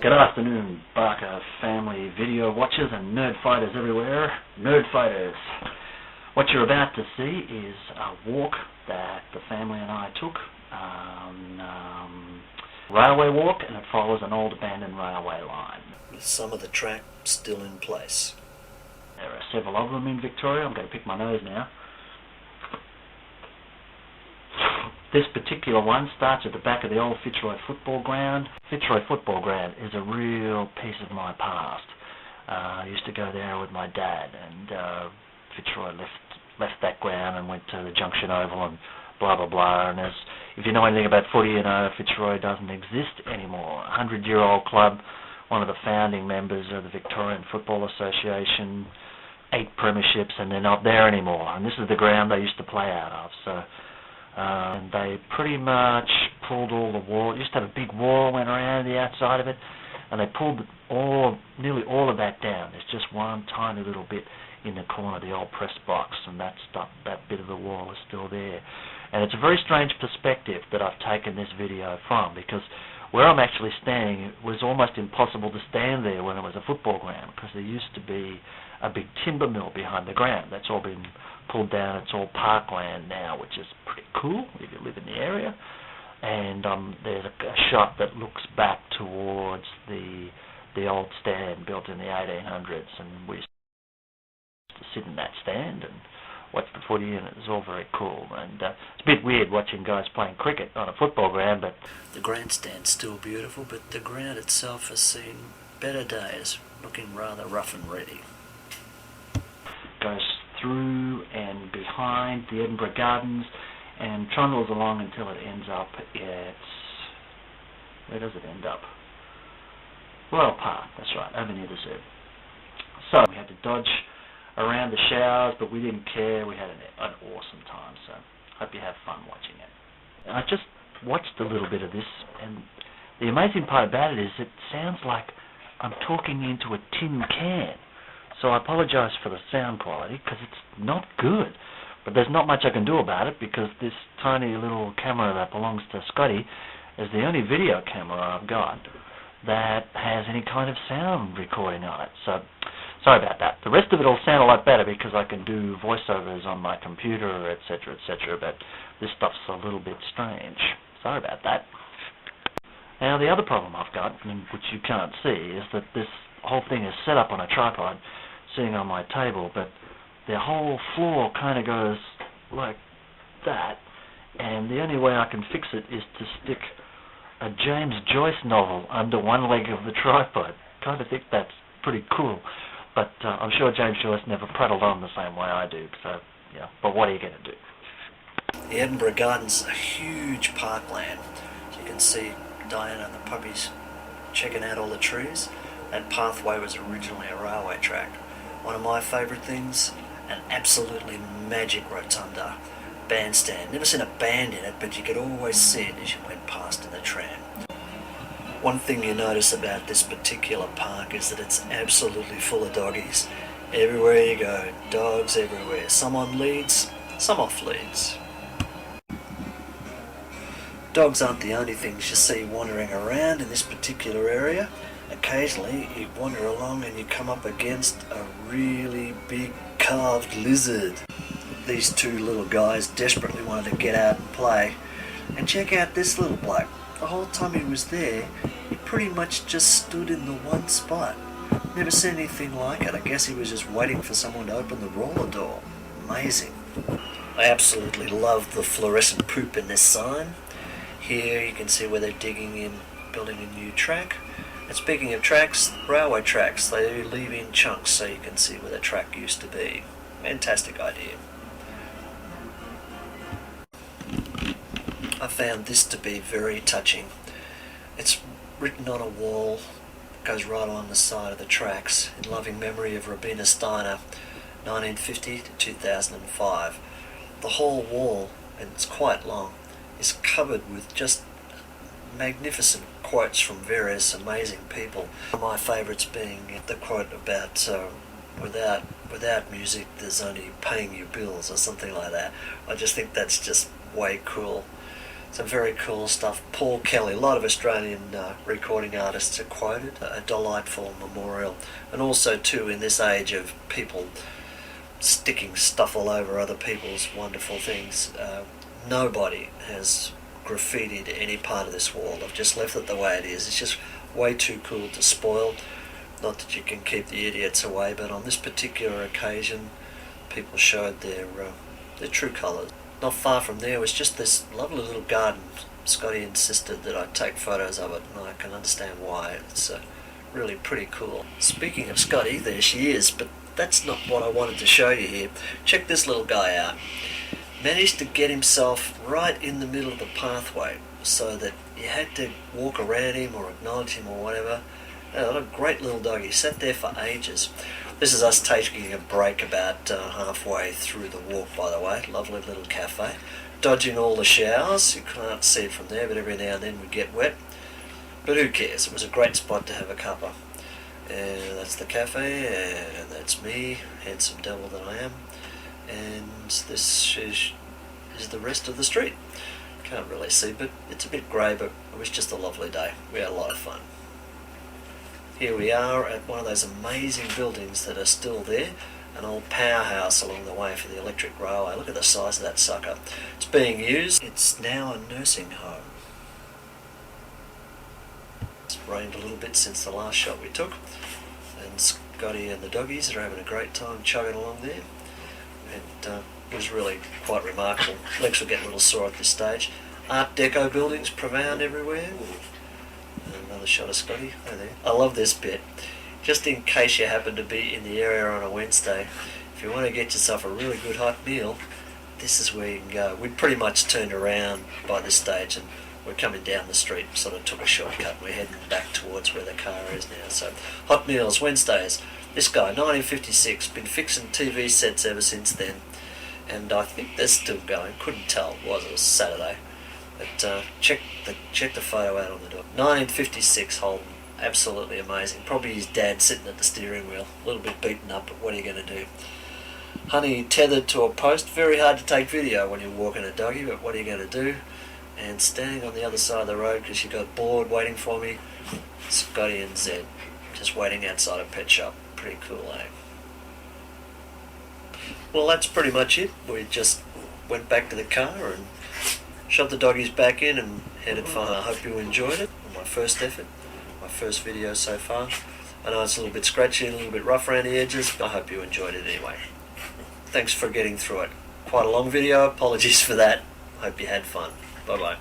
Good afternoon, Barker family video watchers and nerd fighters everywhere. Nerd fighters, what you're about to see is a walk that the family and I took. Railway walk, and it follows an old abandoned railway line. With some of the track still in place. There are several of them in Victoria. I'm going to pick my nose now. This particular one starts at the back of the old Fitzroy football ground. Fitzroy football ground is a real piece of my past. I used to go there with my dad, and Fitzroy left that ground and went to the Junction Oval and blah blah blah. And if you know anything about footy, you know Fitzroy doesn't exist anymore. 100-year-old club, one of the founding members of the Victorian Football Association, 8 premierships, and they're not there anymore. And this is the ground they used to play out of. So. And they pretty much pulled all the wall. It used to have a big wall went around the outside of it, and they pulled nearly all of that down. There's just one tiny little bit in the corner, the old press box, and that bit of the wall is still there. And it's a very strange perspective that I've taken this video from, because where I'm actually standing, it was almost impossible to stand there when it was a football ground, because there used to be a big timber mill behind the ground. That's all been pulled down. It's all parkland now, which is pretty cool if you live in the area. And there's a shot that looks back towards the old stand built in the 1800s, and we used to sit in that stand and watch the footy, and it was all very cool. And it's a bit weird watching guys playing cricket on a football ground, but the grandstand's still beautiful, but the ground itself has seen better days, looking rather rough and ready. Goes through and behind the Edinburgh Gardens and trundles along until it ends up at... Where does it end up? Royal Park, that's right, over near the zoo. So we had to dodge around the showers, but we didn't care. We had an awesome time, so hope you have fun watching it. I just watched a little bit of this, and the amazing part about it is it sounds like I'm talking into a tin can. So I apologise for the sound quality, because it's not good. But there's not much I can do about it, because this tiny little camera that belongs to Scotty is the only video camera I've got that has any kind of sound recording on it. So sorry about that. The rest of it will sound a lot better because I can do voiceovers on my computer, etc., etc., but this stuff's a little bit strange. Sorry about that. Now the other problem I've got, which you can't see, is that this whole thing is set up on a tripod sitting on my table, but the whole floor kind of goes like that, and the only way I can fix it is to stick a James Joyce novel under one leg of the tripod. Kind of think that's pretty cool, but I'm sure James Joyce never prattled on the same way I do, so yeah, but what are you going to do? The Edinburgh Gardens is a huge parkland. You can see Diana and the puppies checking out all the trees. That pathway was originally a railway track. One of my favourite things, an absolutely magic rotunda. Bandstand. Never seen a band in it, but you could always see it as you went past in the tram. One thing you notice about this particular park is that it's absolutely full of doggies. Everywhere you go, dogs everywhere. Some on leads, some off leads. Dogs aren't the only things you see wandering around in this particular area. Occasionally you wander along and you come up against a really big carved lizard. These two little guys desperately wanted to get out and play. And check out this little bloke. The whole time he was there, he pretty much just stood in the one spot. Never seen anything like it. I guess he was just waiting for someone to open the roller door. Amazing. I absolutely love the fluorescent poop in this sign. Here you can see where they're digging in, building a new track. And speaking of tracks, railway tracks, they leave in chunks so you can see where the track used to be. Fantastic idea. I found this to be very touching. It's written on a wall that goes right along the side of the tracks in loving memory of Robina Steiner, 1950 to 2005. The whole wall, and it's quite long, is covered with just magnificent quotes from various amazing people. One of my favourites being the quote about without music there's only paying your bills or something like that. I just think that's just way cool. Some very cool stuff. Paul Kelly, a lot of Australian recording artists are quoted. A delightful memorial. And also too, in this age of people sticking stuff all over other people's wonderful things, nobody has graffitied any part of this wall. I've just left it the way it is. It's just way too cool to spoil. Not that you can keep the idiots away, but on this particular occasion, people showed their true colours. Not far from there was just this lovely little garden. Scotty insisted that I take photos of it, and I can understand why. It's really pretty cool. Speaking of Scotty, there she is, but that's not what I wanted to show you here. Check this little guy out. Managed to get himself right in the middle of the pathway so that you had to walk around him or acknowledge him or whatever. What a great little dog. He sat there for ages. This is us taking a break about halfway through the walk, by the way. Lovely little cafe. Dodging all the showers. You can't see it from there, but every now and then we get wet. But who cares? It was a great spot to have a cuppa. And that's the cafe, and that's me, handsome devil that I am. And this is the rest of the street. Can't really see, but it's a bit grey, but it was just a lovely day. We had a lot of fun. Here we are at one of those amazing buildings that are still there, an old powerhouse along the way for the electric railway. Look at the size of that sucker. It's being used. It's now a nursing home. It's rained a little bit since the last shot we took, and Scotty and the doggies are having a great time chugging along there, and it was really quite remarkable. Legs were getting a little sore at this stage. Art Deco buildings prevail everywhere. Another shot of Scotty. Oh, there. I love this bit. Just in case you happen to be in the area on a Wednesday, if you want to get yourself a really good hot meal, this is where you can go. We'd pretty much turned around by this stage and we're coming down the street, sort of took a shortcut. We're heading back towards where the car is now. So, hot meals, Wednesdays. This guy, 1956, been fixing TV sets ever since then. And I think they're still going. Couldn't tell. It was Saturday. But check the photo out on the door. 1956 Holden, absolutely amazing. Probably his dad sitting at the steering wheel, a little bit beaten up, but what are you going to do? Honey tethered to a post, very hard to take video when you're walking a doggy, but what are you going to do? And standing on the other side of the road because you got bored waiting for me, Scotty and Zed, just waiting outside a pet shop. Pretty cool, eh? Well, that's pretty much it. We just went back to the car and shoved the doggies back in and headed for home. I hope you enjoyed it. My first effort, my first video so far. I know it's a little bit scratchy, a little bit rough around the edges, but I hope you enjoyed it anyway. Thanks for getting through it. Quite a long video, apologies for that. Hope you had fun. Bye bye.